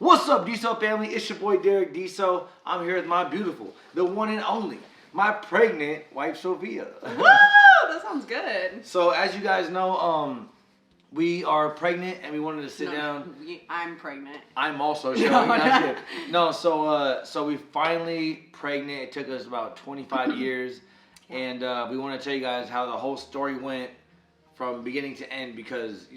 What's up, Deso family? It's your boy Derek Deso. I'm here with my beautiful, the one and only, my pregnant wife Sophia. Woo! That sounds good. So as you guys know, we are pregnant and we wanted to sit down. I'm pregnant. I'm also showing. No, so we finally pregnant. It took us about 25 years, and we want to tell you guys how the whole story went from beginning to end because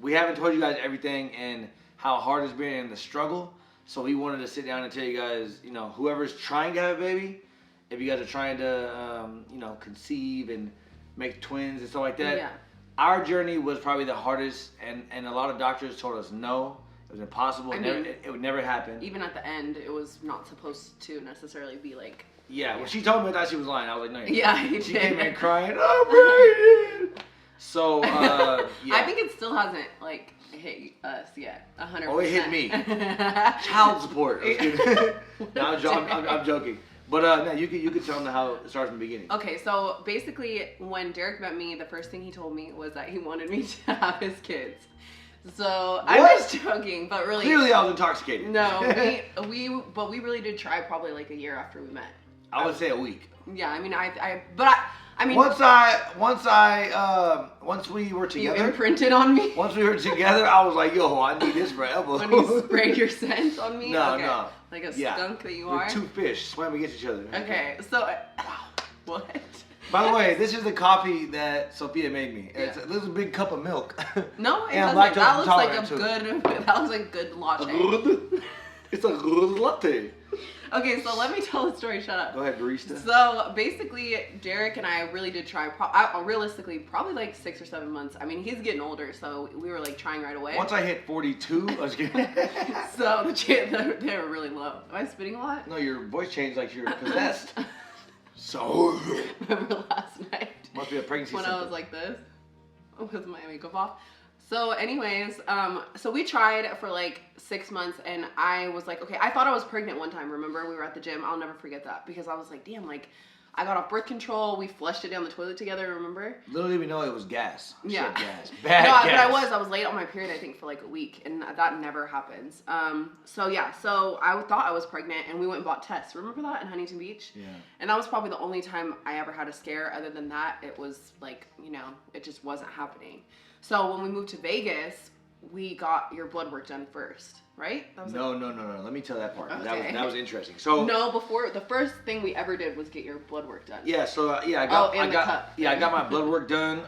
we haven't told you guys everything and how hard it's been and the struggle. So we wanted to sit down and tell you guys, whoever's trying to have a baby, if you guys are trying to, conceive and make twins and stuff like that. Yeah. Our journey was probably the hardest, and a lot of doctors told us no, it was impossible. It would never happen. Even at the end, it was not supposed to necessarily be like. Yeah, when she told me, I thought she was lying. I was like, no. Yeah, she came in crying, I'm pregnant. So, yeah. I think it still hasn't hit us yet. 100%. Oh, it hit me. Child support. No, I'm joking. But no, you could tell them how it starts from the beginning. Okay, so basically, when Derek met me, the first thing he told me was that he wanted me to have his kids. So I was joking, but really, clearly I was intoxicated. No, we really did try probably like a year after we met. I would say a week. Yeah, I mean, once we were together, you imprinted on me. Once we were together, I was like, yo, I need this forever. When you sprayed your scent on me? No, okay. no. Like a skunk that you are? We're two fish swam against each other. Okay, so, what? By the way, this is the coffee that Sophia made me. Yeah. This is a big cup of milk. No, it doesn't. That looks like a good latte. It's a good latte. Okay, so let me tell the story. Shut up. Go ahead, barista. So basically, Derek and I really did try. Realistically, probably like 6 or 7 months. I mean, he's getting older, so we were like trying right away. Once I hit 42, I was kidding. So they were really low. Am I spitting a lot? No, your voice changed like you're possessed. So. Remember last night? Must be a pregnancy. When I was like this, with my makeup off. So anyways, so we tried for like 6 months and I was like, okay, I thought I was pregnant one time. Remember, we were at the gym. I'll never forget that because I was like, damn, like I got off birth control. We flushed it down the toilet together, remember? Little did we know it was gas. Yeah. Gas. Bad gas. But I was late on my period, I think, for like a week and that never happens. So I thought I was pregnant and we went and bought tests. Remember that in Huntington Beach? Yeah. And that was probably the only time I ever had a scare. Other than that, it was like, it just wasn't happening. So when we moved to Vegas, we got your blood work done first, right? No. Let me tell that part. Okay. That was interesting. So before the first thing we ever did was get your blood work done. Yeah. So I got my blood work done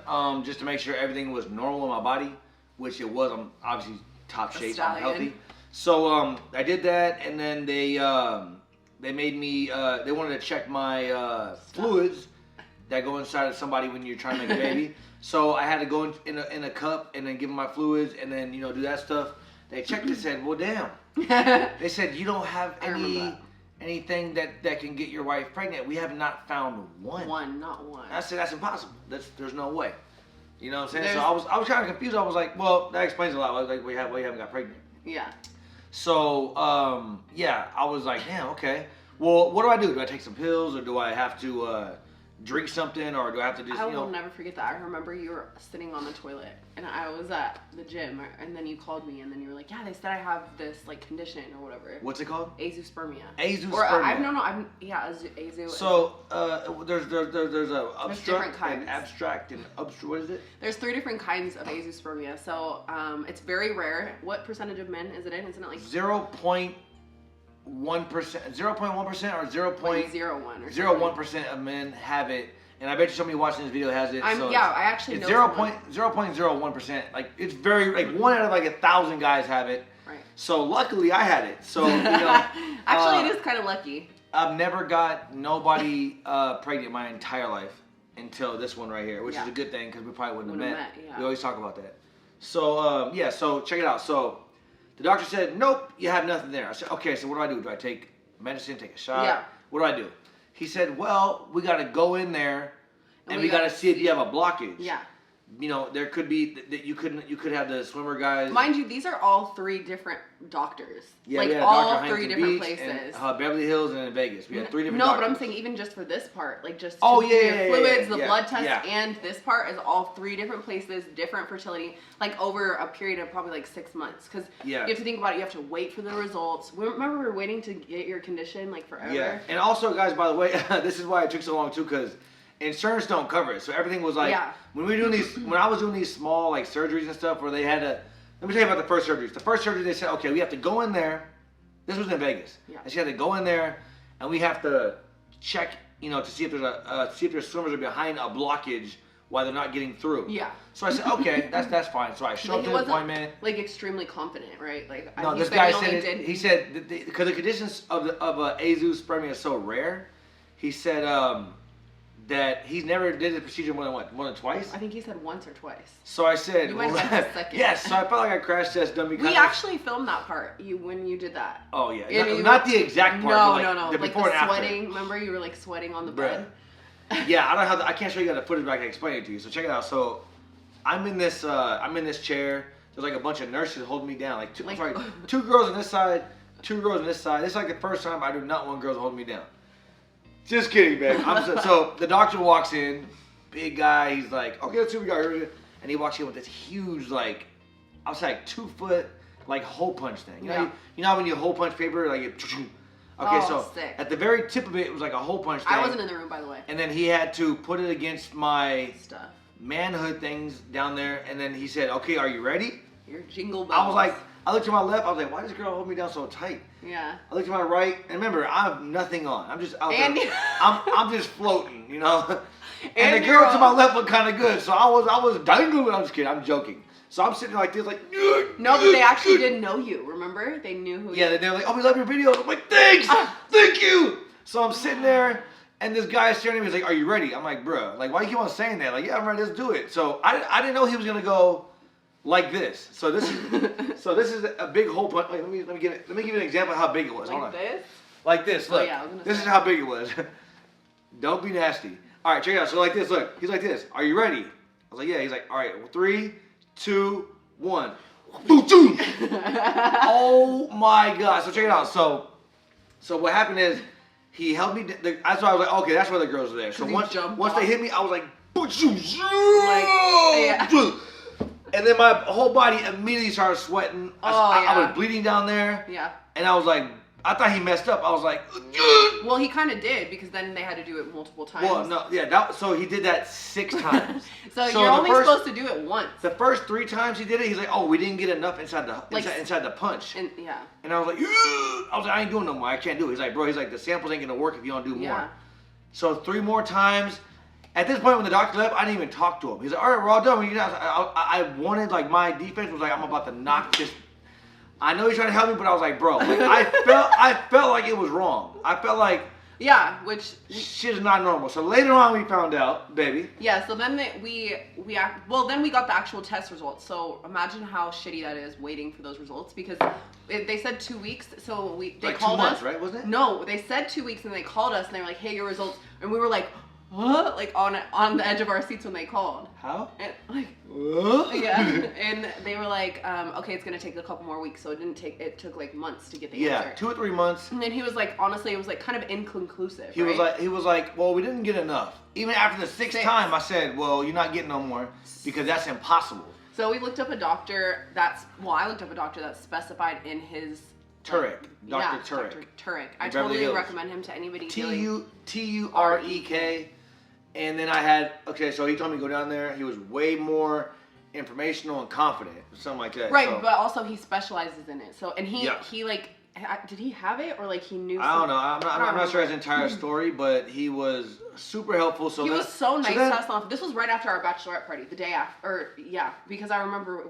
just to make sure everything was normal in my body, which it was. I'm obviously top shape. I'm healthy. So I did that, and then they made me. They wanted to check my fluids that go inside of somebody when you're trying to make a baby. So I had to go in a cup and then give them my fluids and then do that stuff. They checked and said, well, damn. They said you don't have anything that can get your wife pregnant. We have not found one. Not one. I said that's impossible. There's no way. You know what I'm saying? So I was kind of confused. I was like, well, that explains a lot. I was like, we haven't got pregnant. Yeah. So I was like, damn, okay. Well, what do I do? Do I take some pills or do I have to drink something, or do I have to just, I will never forget that. I remember you were sitting on the toilet, and I was at the gym, and then you called me, and then you were like, yeah, they said I have this, condition, or whatever. What's it called? Azoospermia. Azoospermia. Azo. So, there's a obstruct different kinds. and abstract and what is it? There's 3 different kinds of azoospermia. So, it's very rare. What percentage of men is it in? Isn't it like 0.1%, 0.1% or 0.01% of men have it, and I bet you somebody watching this video has it. I actually know 0.01%. Like it's very 1 out of 1,000 guys have it. Right. So luckily I had it. So actually, it is kind of lucky. I've never got nobody pregnant my entire life until this one right here, which is a good thing because we probably wouldn't have met. We always talk about that. So so check it out. So the doctor said, nope, you have nothing there. I said, okay, so what do I do? Do I take medicine, take a shot? Yeah. What do I do? He said, well, we got to go in there and we got to see if you have a blockage. Yeah. you know, there could be that you could have the swimmer guys. Mind you, these are all 3 different doctors. Yeah, like we had all Dr. 3 different Beach places. And, Beverly Hills and in Vegas. We had 3 different No, doctors. but I'm saying even just for this part, like just yeah, fluids, the blood test, and this part is all 3 different places, different fertility, like over a period of probably like 6 months. Because you have to think about it, you have to wait for the results. Remember, we were waiting to get your condition like forever. Yeah, and also, guys, by the way, this is why it took so long too, because insurance don't cover it. So everything was like when I was doing these small like surgeries and stuff where they had to. Let me tell you about the first surgeries. The first surgery they said, okay, we have to go in there. This was in Vegas. Yeah. And she had to go in there, and we have to check, you know, to see if there's swimmers are behind a blockage while they're not getting through. Yeah. So I said, okay, that's fine. So I showed up to the appointment. Like extremely confident, right? Like no, this guy said he said because the conditions of azoospermia is so rare. He said that he's never did the procedure more than twice. I think he said once or twice. So I said, you might have said the second. Yes. So I felt like I crash test dummy. We actually filmed that part. When you did that. Oh yeah, not the exact part. No. The like before the and sweating. After. Remember, you were like sweating on the bed. Yeah, I don't have. I can't show you the footage, but I can explain it to you. So check it out. So I'm in this chair. There's like a bunch of nurses holding me down. Like 2 girls on this side, 2 girls on this side. This is like the first time I do not want girls holding me down. Just kidding, man. So the doctor walks in, big guy. He's like, okay, let's see what we got here. And he walks in with this huge, like, I was like 2 foot, like hole punch thing. You know how when you hole punch paper, like it. Okay, so sick. At the very tip of it, it was like a hole punch thing. I wasn't in the room, by the way. And then he had to put it against my stuff, manhood things down there. And then he said, okay, are you ready? Your jingle bells. I was like, I looked to my left. I was like, why does this girl hold me down so tight? Yeah. I looked to my right, and remember, I have nothing on. I'm just out there. I'm just floating, you know. And the girl to my left looked kind of good, so I was dangling. I'm just kidding. I'm joking. So I'm sitting like this, like. No, but they actually didn't know you. Remember? They knew who. Yeah, they were like, oh, we love your videos. I'm like, thanks, thank you. So I'm sitting there, and this guy is staring at me. He's like, are you ready? I'm like, bro, like, why you keep on saying that? Like, yeah, I'm ready. Let's do it. So I didn't know he was gonna go like this. So this is a big hole punch. Wait, let me give you an example of how big it was. Like hold on. This? Like this. Look. Oh, yeah, this is how big it was. Don't be nasty. All right, check it out. So like this. Look. He's like this. Are you ready? I was like, yeah. He's like, all right. 3, 2, 1. Oh my God. So check it out. So what happened is he helped me. That's why I was like, okay, that's why the girls are there. So once they hit me, I was like, and then my whole body immediately started sweating. I was bleeding down there. Yeah. And I was like, I thought he messed up. I was like, well, he kind of did because then they had to do it multiple times. Well, no, yeah. So he did that 6 times. so you're only supposed to do it once. The first 3 times he did it, he's like, oh, we didn't get enough inside the punch. And yeah. And I was like, I ain't doing no more. I can't do it. He's like, bro, the samples ain't gonna work if you don't do more. Yeah. So 3 more times. At this point, when the doctor left, I didn't even talk to him. He's like, all right, we're all done. I wanted, like, my defense was like, I'm about to knock this. I know he's trying to help me, but I was like, bro, like, I felt like it was wrong. I felt like, which shit is not normal. So later on, we found out, baby. Yeah. So then then we got the actual test results. So imagine how shitty that is waiting for those results because they said 2 weeks. So they like called 2 months, us, right? Wasn't it? No, they said 2 weeks, and they called us, and they were like, hey, your results, and we were like, what? Like on the edge of our seats when they called. How? And like, yeah. And they were like, okay, it's gonna take a couple more weeks. So it took like months to get the answer. 2 or 3 months. And then he was like, honestly, it was like kind of inconclusive. He was like, well, we didn't get enough. Even after the 6th time, I said, well, you're not getting no more because that's impossible. So we looked up a doctor I looked up a doctor that's specified in his Turek. Dr. Turek. Dr. Turek. I totally recommend him to anybody. Turek. And then I had, so he told me to go down there. He was way more informational and confident, something like that. Right, but also he specializes in it. So, and he like, did he have it or like he knew? I don't know. I'm not sure his entire story, but he was super helpful. So he was so nice to us. This was right after our bachelorette party, the day after, because I remember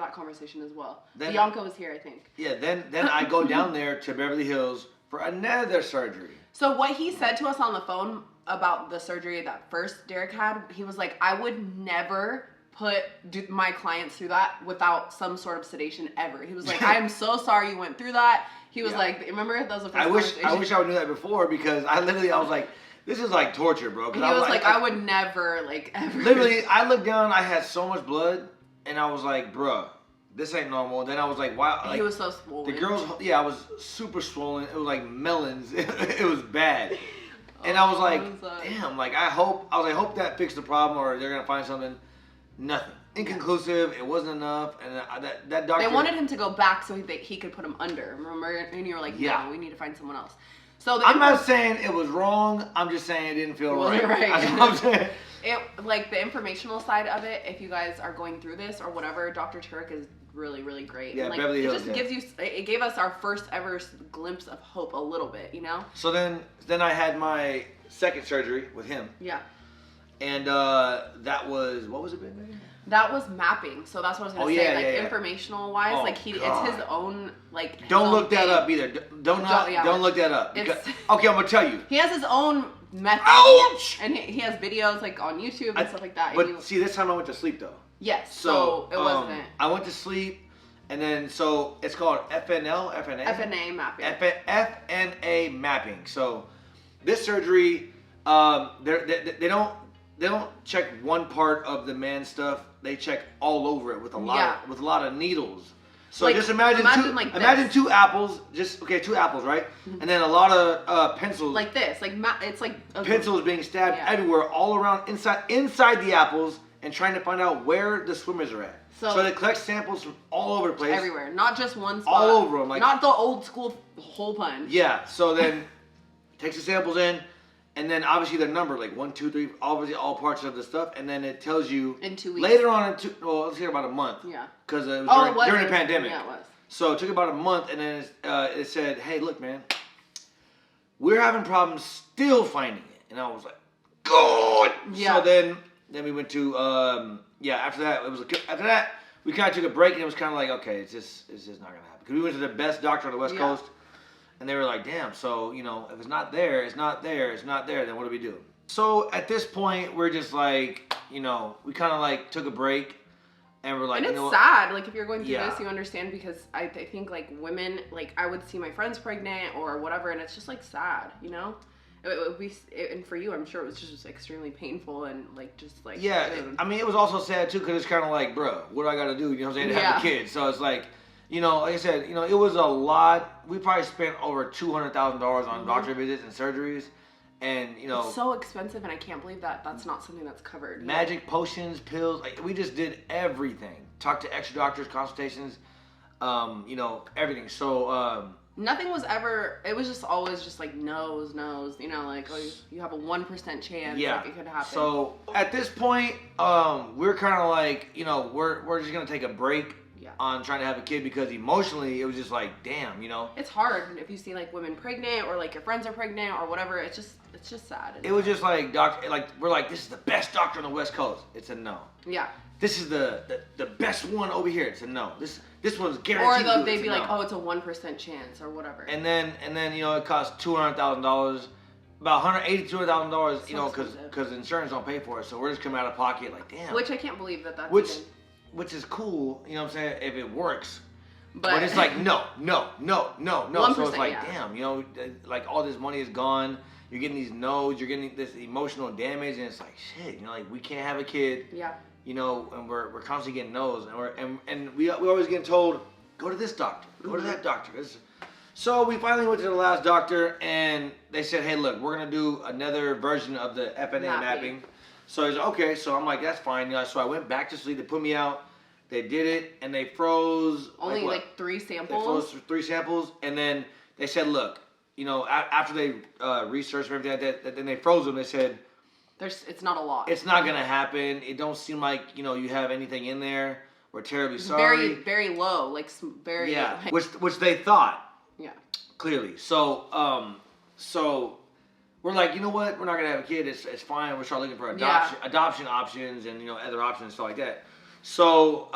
that conversation as well. Bianca was here, I think. Yeah. Then I go down there to Beverly Hills for another surgery. So what he said to us on the phone about the surgery that first Derek had, he was like, I would never put my clients through that without some sort of sedation ever. He was like, I am so sorry you went through that. He was like, remember that was the first I wish I would knew that before because I was like, this is like torture, bro. He was like, I would never, like, ever. Literally, I looked down, I had so much blood, and I was like, bruh, this ain't normal. Then I was like, wow. Like, he was so swollen. The girls, I was super swollen. It was like melons. It was bad. And I was like, damn, like, I hope that fixed the problem or they're going to find something. Nothing. Inconclusive. It wasn't enough. And that doctor. They wanted him to go back so he could put him under. Remember? And you were like, no, we need to find someone else. So I'm not saying it was wrong. I'm just saying it didn't feel right. That's what I'm saying. Like, the informational side of it, if you guys are going through this or whatever, Dr. Turek is really, really great. Yeah, and, like, Beverly Hills. It gave us our first ever glimpse of hope a little bit, you know? So then I had my second surgery with him. Yeah. And that was, what was it, baby? That was mapping, so that's what I was gonna say. Like informational wise, like it's his own like. Don't look that up either. Don't look that up. Because, okay, I'm gonna tell you. He has his own method. Ouch! And he has videos like on YouTube and stuff like that. But see, this time I went to sleep though. Yes. So it wasn't. I went to sleep, and then so it's called FNA mapping. FNA mapping. So this surgery, they don't check one part of the man stuff. They check all over it with a lot of needles. So like, just imagine two apples, two apples, right? Mm-hmm. And then a lot of pencils. Like this, it's like pencils being stabbed everywhere, all around inside the apples, and trying to find out where the swimmers are at. So they collect samples from all over the place. Everywhere, not just one spot. All over them, like not the old school hole punch. Yeah. So then takes the samples in. And then obviously they're numbered like 1, 2, 3, obviously all parts of the stuff, and then it tells you in 2 weeks. Later on, let's say about a month. Yeah. Because it was during the pandemic. Yeah, it was. So it took about a month, and then it said, "Hey, look, man, we're having problems still finding it." And I was like, "God." Yeah. So then we went to After that we kind of took a break, and it was kind of like, okay, it's just not gonna happen because we went to the best doctor on the West Coast. And they were like, damn, so, if it's not there, then what do we do? So at this point, we're just like, we kind of like took a break and we're like, and it's sad. Like, if you're going through this, you understand because I think like women, like I would see my friends pregnant or whatever, and it's just like sad, It would be, and for you, I'm sure it was just extremely painful and like just like. Yeah, I mean, it was also sad too because it's kind of like, bro, what do I got to do? You know what I'm saying? To have a kid. So it's like. Like I said, it was a lot. We probably spent over $200,000 on doctor visits and surgeries, and it's so expensive, and I can't believe that that's not something that's covered. Magic potions, pills, like we just did everything. Talked to extra doctors, consultations, everything. So nothing was ever. It was just always just like nose, like you have a 1% chance. Like it could happen. So at this point, we're kind of like we're just gonna take a break. On trying to have a kid because emotionally it was just like damn, It's hard if you see like women pregnant or like your friends are pregnant or whatever. It's just sad. It was just like we're like, this is the best doctor on the West Coast. It's a no. Yeah. This is the best one over here. It's a no. This one's guaranteed. Or they'd be like, oh, it's a 1% chance or whatever. And then it costs $200,000. About $180,000, because insurance don't pay for it, so we're just coming out of pocket like damn. Which I can't believe that's which is cool, you know what I'm saying, if it works. But it's like, no. 1%, so it's like, damn, like all this money is gone. You're getting these no's, you're getting this emotional damage, and it's like, shit, like we can't have a kid. Yeah. And we're constantly getting no's, and we always getting told, go to this doctor, go to that doctor. So we finally went to the last doctor, and they said, hey, look, we're gonna do another version of the FNA mapping. So he's like, okay. So I'm like, that's fine. So I went back to sleep. They put me out. They did it, and they froze. Only like 3 samples? They froze 3 samples, and then they said, look, after they researched everything like that, then they froze them. They said, it's not a lot. It's not going to happen. It don't seem like, you have anything in there. We're terribly sorry. Very, very low. Like, very... Yeah, which they thought. Yeah. Clearly. So we're like, you know what? We're not gonna have a kid. It's fine. We'll start looking for adoption options and other options and stuff like that. So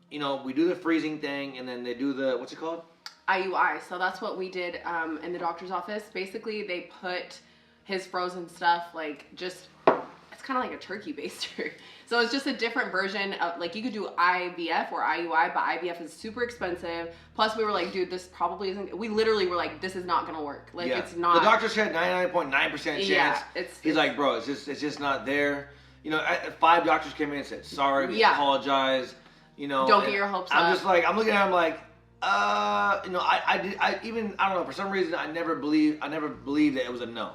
we do the freezing thing, and then they do the what's it called? IUI. So that's what we did in the doctor's office. Basically, they put his frozen stuff it's kind of like a turkey baster. So it's just a different version of, like, you could do IVF or IUI, but IVF is super expensive. Plus we were like, dude, this probably isn't, we literally were like, this is not going to work. Like, it's not. The doctor said 99.9% chance. Yeah, He's like, bro, it's just not there. You know, 5 doctors came in and said, sorry, we apologize. You know, don't get your hopes up. I'm just like, I'm looking at him like, you know, I don't know, for some reason, I never believed that it was a no.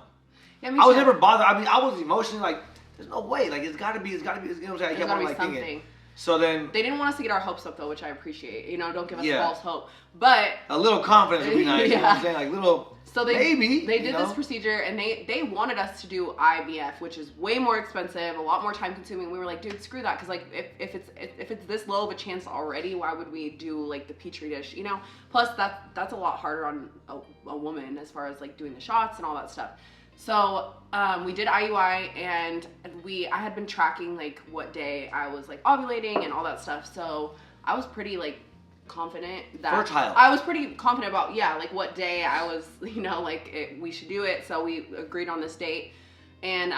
Yeah, me I was too. never bothered. I mean, I was emotionally like, there's no way. Like, it's gotta be, you know what I'm saying? I kept on like thinking. So then they didn't want us to get our hopes up though, which I appreciate. You know, don't give us false hope. But a little confidence would be nice. You know what I'm saying? Like little. So they maybe they did this procedure, and they wanted us to do IVF, which is way more expensive, a lot more time consuming. We were like, dude, screw that, because like if it's this low of a chance already, why would we do like the petri dish? You know. Plus that's a lot harder on a woman as far as like doing the shots and all that stuff. So we did IUI, and I had been tracking like what day I was like ovulating and all that stuff. So I was pretty like confident that fertile. I was pretty confident about like what day I was, you know, like we should do it. So we agreed on this date. And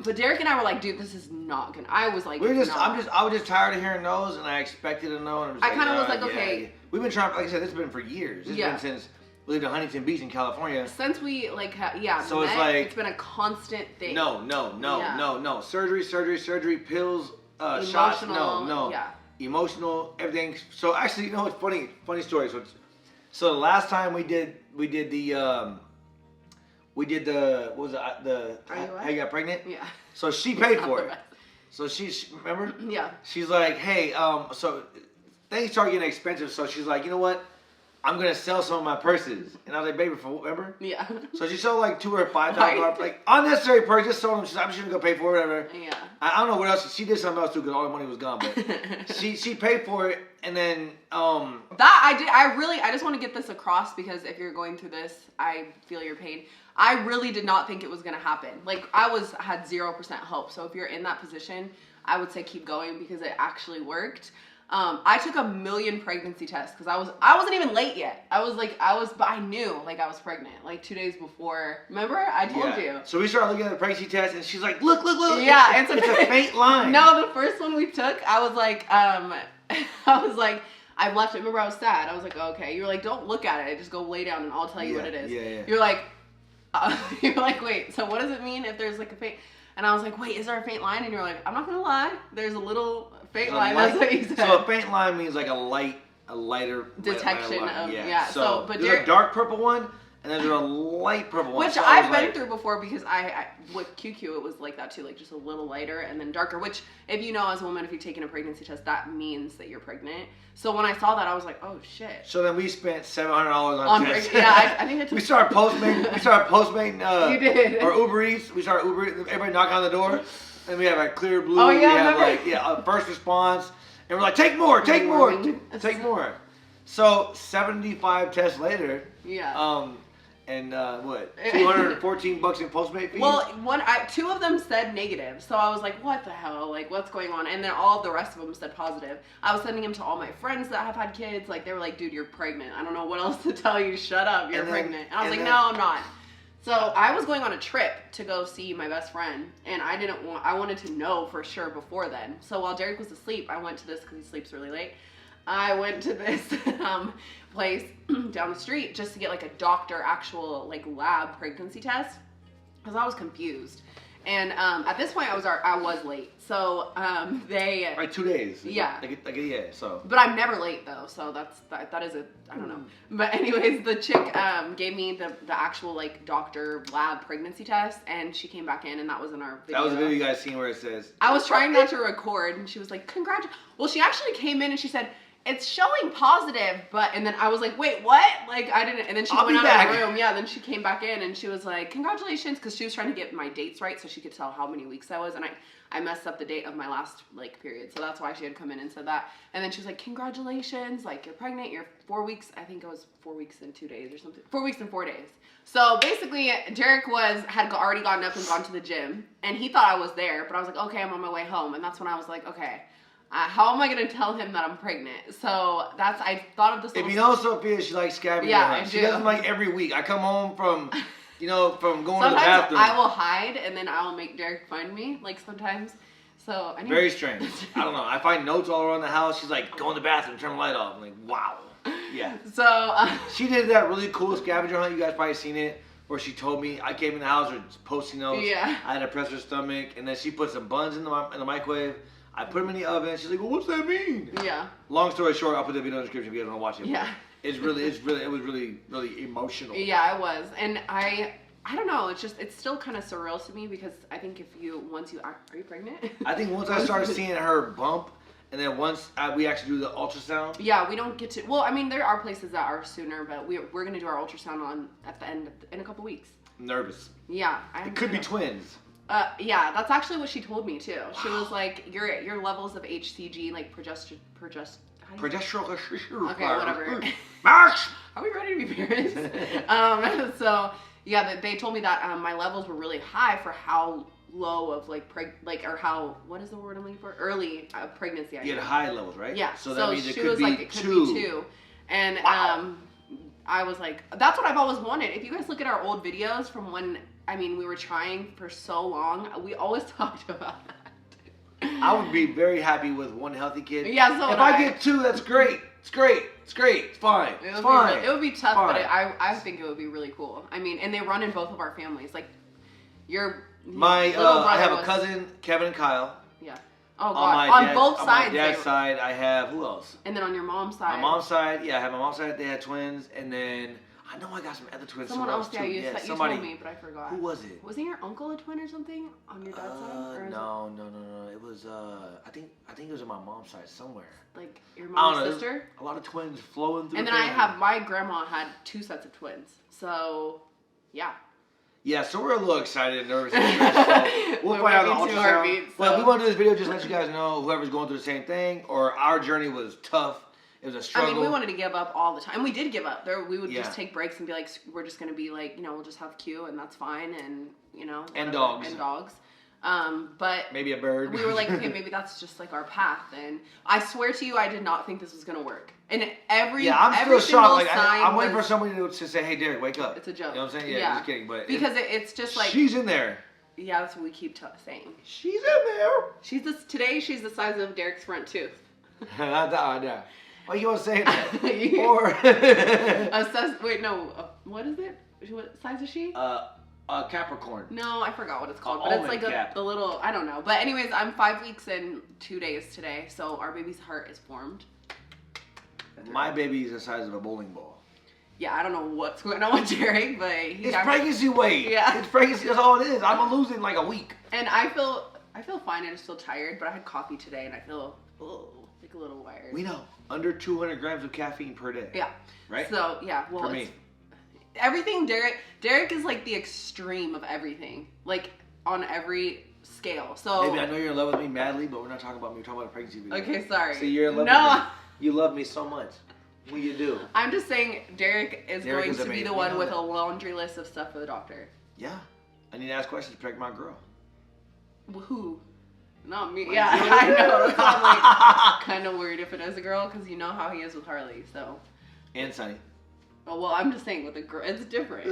but Derek and I were like, dude, this is not gonna. I was like, I was just tired of hearing no's, and I expected a no. And I kind of was like, okay. Yeah. We've been trying, like I said, this has been for years. It's been since we lived in Huntington Beach in California. Since we like so it's like it's been a constant thing. No. Surgery, pills, shots. No. Yeah. Emotional, everything. So actually, you know, it's funny story. So the last time we did the what was it, the how you got pregnant? Yeah. So she paid for it. So remember? Yeah. She's like, hey, so things start getting expensive. So she's like, you know what? I'm gonna sell some of my purses. And I was like, baby, remember? Yeah. So she sold like $2,000 or $5,000, like unnecessary purses. Sold them. She's like, I'm just gonna go pay for it, whatever. Yeah. I don't know what else. She did something else too, because all the money was gone. But she paid for it, and then that I did. I just want to get this across, because if you're going through this, I feel your pain. I really did not think it was gonna happen. Like, I had 0% hope. So if you're in that position, I would say keep going, because it actually worked. I took 1 million pregnancy tests, because I wasn't even late yet. But I knew like I was pregnant like 2 days before. Remember? I told you. So we started looking at the pregnancy test, and she's like, look. Yeah, it's a faint line. No, the first one we took, I was like, I left it. Remember, I was sad. I was like, oh, okay. You were like, don't look at it. Just go lay down, and I'll tell you what it is. Yeah. You're like, wait. So what does it mean if there's like a faint? And I was like, wait, is there a faint line? And you're like, I'm not gonna lie. There's a little faint line. That's what you said. So a faint line means like a lighter detection lighter of So but there's a dark purple one, and then there's a light purple one. Which I've been through before, because I with QQ it was like that too, like just a little lighter and then darker. Which, if you know, as a woman, if you've taken a pregnancy test, that means that you're pregnant. So when I saw that, I was like, oh shit. So then we spent $700 on tests. Yeah, I think it took. We started Postmating. You did. Or Uber Eats. We started Uber Eats. Everybody knocking on the door, and we have like Clear Blue. Oh yeah, we have like first response, and we're like, take more. So 75 tests later. Yeah. And what? $214 in Postmate fees? Well, two of them said negative, so I was like, what the hell? Like, what's going on? And then all the rest of them said positive. I was sending them to all my friends that have had kids. Like, they were like, dude, you're pregnant. I don't know what else to tell you. Shut up. You're pregnant. And I was like, no, I'm not. So I was going on a trip to go see my best friend, and I wanted to know for sure before then. So while Derek was asleep, I went to this, because he sleeps really late. I went to this place down the street just to get like a actual like lab pregnancy test, because I was confused. And at this point I was late. So they like 2 days. Yeah. So. But I'm never late though, so that is I don't know. But anyways, the chick gave me the actual like doctor lab pregnancy test, and she came back in, and that was in our video. That was the video you guys seen where it says. I was trying not to record, and she was like, congratulations. Well, she actually came in and she said, it's showing positive, and then I was like, wait, what? Like, I didn't, and then she went out of the room. Yeah, then she came back in, and she was like, congratulations, because she was trying to get my dates right so she could tell how many weeks I was, and I messed up the date of my last, like, period, so that's why she had come in and said that. And then she was like, congratulations, like, you're pregnant, you're 4 weeks, I think it was 4 weeks and 2 days or something, 4 weeks and 4 days. So basically, Derek had already gotten up and gone to the gym, and he thought I was there, but I was like, okay, I'm on my way home, and that's when I was like, okay. How am I going to tell him that I'm pregnant? So I thought of this. If you know Sophia, she likes scavenging. Yeah, I do. She does them like every week. I come home from you know, from going sometimes to the bathroom. I will hide and then I'll make Derek find me. Like sometimes. So I very strange. I don't know. I find notes all around the house. She's like, go in the bathroom, turn the light off. I'm like, wow. Yeah. So she did that really cool scavenger hunt. You guys probably seen it, where she told me I came in the house with Post-it notes. Yeah. I had to press her stomach, and then she put some buns in the microwave. I put them in the oven. She's like, well, what's that mean? Yeah. Long story short, I'll put the video in the description if you guys want to watch it. Yeah. It was really emotional. Yeah, it was, and I don't know. It's still kind of surreal to me because I think once you are you pregnant? I think once I started seeing her bump, and then once we actually do the ultrasound. Yeah, we don't get to. Well, I mean, there are places that are sooner, but we're gonna do our ultrasound at the end in a couple weeks. I'm nervous. Yeah, it could be twins. Yeah, that's actually what she told me too. She was like, your levels of HCG, like progesterone. Okay, whatever. Max. Are we ready to be parents? So yeah, they told me that my levels were really high for how low of or how, what is the word I'm looking for? Early pregnancy. You had high levels, right? Yeah. So that means it could be two. And wow. I was like, that's what I've always wanted. If you guys look at our old videos from when, I mean, we were trying for so long, we always talked about that. I would be very happy with one healthy kid. Yeah, so if I get two, that's great. It's great. It's great. It's fine. It's fine. It would be tough, fine. but I think it would be really cool. I mean, and they run in both of our families. Like, I have a cousin, Kevin and Kyle. Yeah. Oh God. On both sides. On my dad's side, I have who else? And then on your mom's side. My mom's side, yeah, I have my mom's side. They had twins, and then I know I got some other twins. Someone else, too. you told me, but I forgot. Who was it? Wasn't your uncle a twin or something on your dad's side? Or No. It was I think it was on my mom's side somewhere. Like your mom's sister? A lot of twins flowing through. And then my grandma had 2 sets of twins. So, yeah. Yeah, so we're a little excited and nervous. So we'll find out the ultrasound. Well, we want to do this video just to let you guys know, whoever's going through the same thing, or our journey was tough. It was a struggle. I mean, we wanted to give up all the time. We did give up. We would just take breaks and be like, we're just going to be like, we'll just have Q and that's fine. And, and dogs. And dogs. But maybe a bird. We were like, okay, maybe that's just like our path. And I swear to you, I did not think this was going to work. And I'm still shocked. Like, I'm waiting for somebody to say, hey, Derek, wake up. It's a joke. You know what I'm saying? Yeah. Just kidding. But because it's just like. She's in there. Yeah, that's what we keep saying. She's in there. Today, she's the size of Derek's front tooth. Yeah. Why you want to say that? Or what is it? What size is she? Capricorn. No, I forgot what it's called, but it's like the little, I don't know. But anyways, I'm 5 weeks and 2 days today, so our baby's heart is formed. My baby is the size of a bowling ball. Yeah, I don't know what's going on with Derek, but it's pregnancy weight. Yeah, it's pregnancy. That's all it is. I'm gonna lose it in like a week. And I feel fine. I'm still tired, but I had coffee today, and I feel like a little wired. We know under 200 grams of caffeine per day. Yeah. Right. So yeah, well, for me. Everything Derek is like the extreme of everything, like on every scale. So baby, I know you're in love with me madly, but we're not talking about me. We're talking about a pregnancy video. Okay, sorry. See, you're in love with me. You love me so much. What you do? I'm just saying Derek is going to be the one with a laundry list of stuff for the doctor. Yeah. I need to ask questions to protect my girl. Who? Not me. Yeah, I know. That's why I'm like kind of worried if it is a girl, because you know how he is with Harley. So. And Sunny. Oh, well, I'm just saying with a girl, it's different.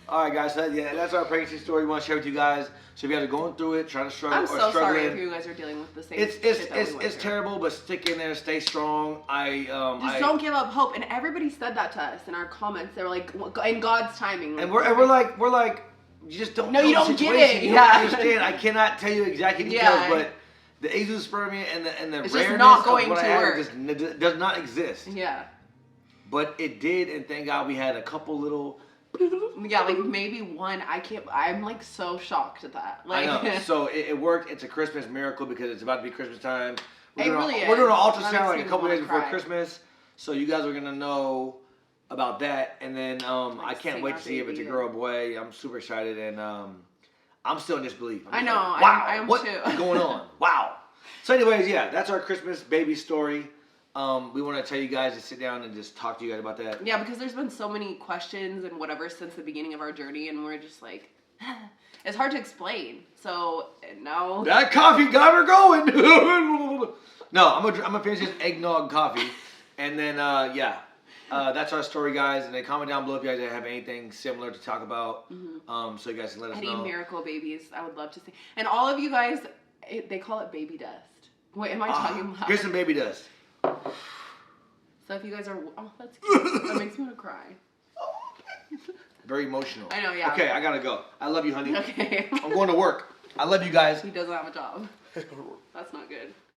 All right, guys. So, that's our pregnancy story. We want to share with you guys. So if you guys are going through it, trying to struggle, I'm so sorry if you guys are dealing with the same. It's terrible, but stick in there, stay strong. Don't give up hope. And everybody said that to us in our comments. They were like, in God's timing. Like, and we're like, you just don't. No, know you don't the get it. You don't understand. I cannot tell you exactly details, but the azoospermia and the it's rareness just not going of what to I work. Just does not exist. Yeah. But it did, and thank God we had a couple little. Yeah, like maybe one. I'm like so shocked at that. Like, I know. So it worked. It's a Christmas miracle because it's about to be Christmas time. We're doing an ultrasound like a couple days before Christmas, so you guys are gonna know about that. And then I can't wait to see if it's a girl or boy. I'm super excited, and I'm still in disbelief. I know. Like, wow, I am what's too. going on? Wow. So, anyways, yeah, that's our Christmas baby story. We want to tell you guys to sit down and just talk to you guys about that. Yeah, because there's been so many questions and whatever since the beginning of our journey, and we're just like, it's hard to explain. So now that coffee got her going. No, I'm gonna finish this eggnog coffee, and then yeah. That's our story, guys. And then comment down below if you guys have anything similar to talk about. So you guys can let us know. Any miracle babies, I would love to see. And all of you guys, they call it baby dust. Wait, am I talking loud? Here's some baby dust. So if you guys are, oh, that's cute. That makes me want to cry. Very emotional. I know, yeah. Okay, I gotta go. I love you, honey. Okay. I'm going to work. I love you guys. He doesn't have a job. That's not good.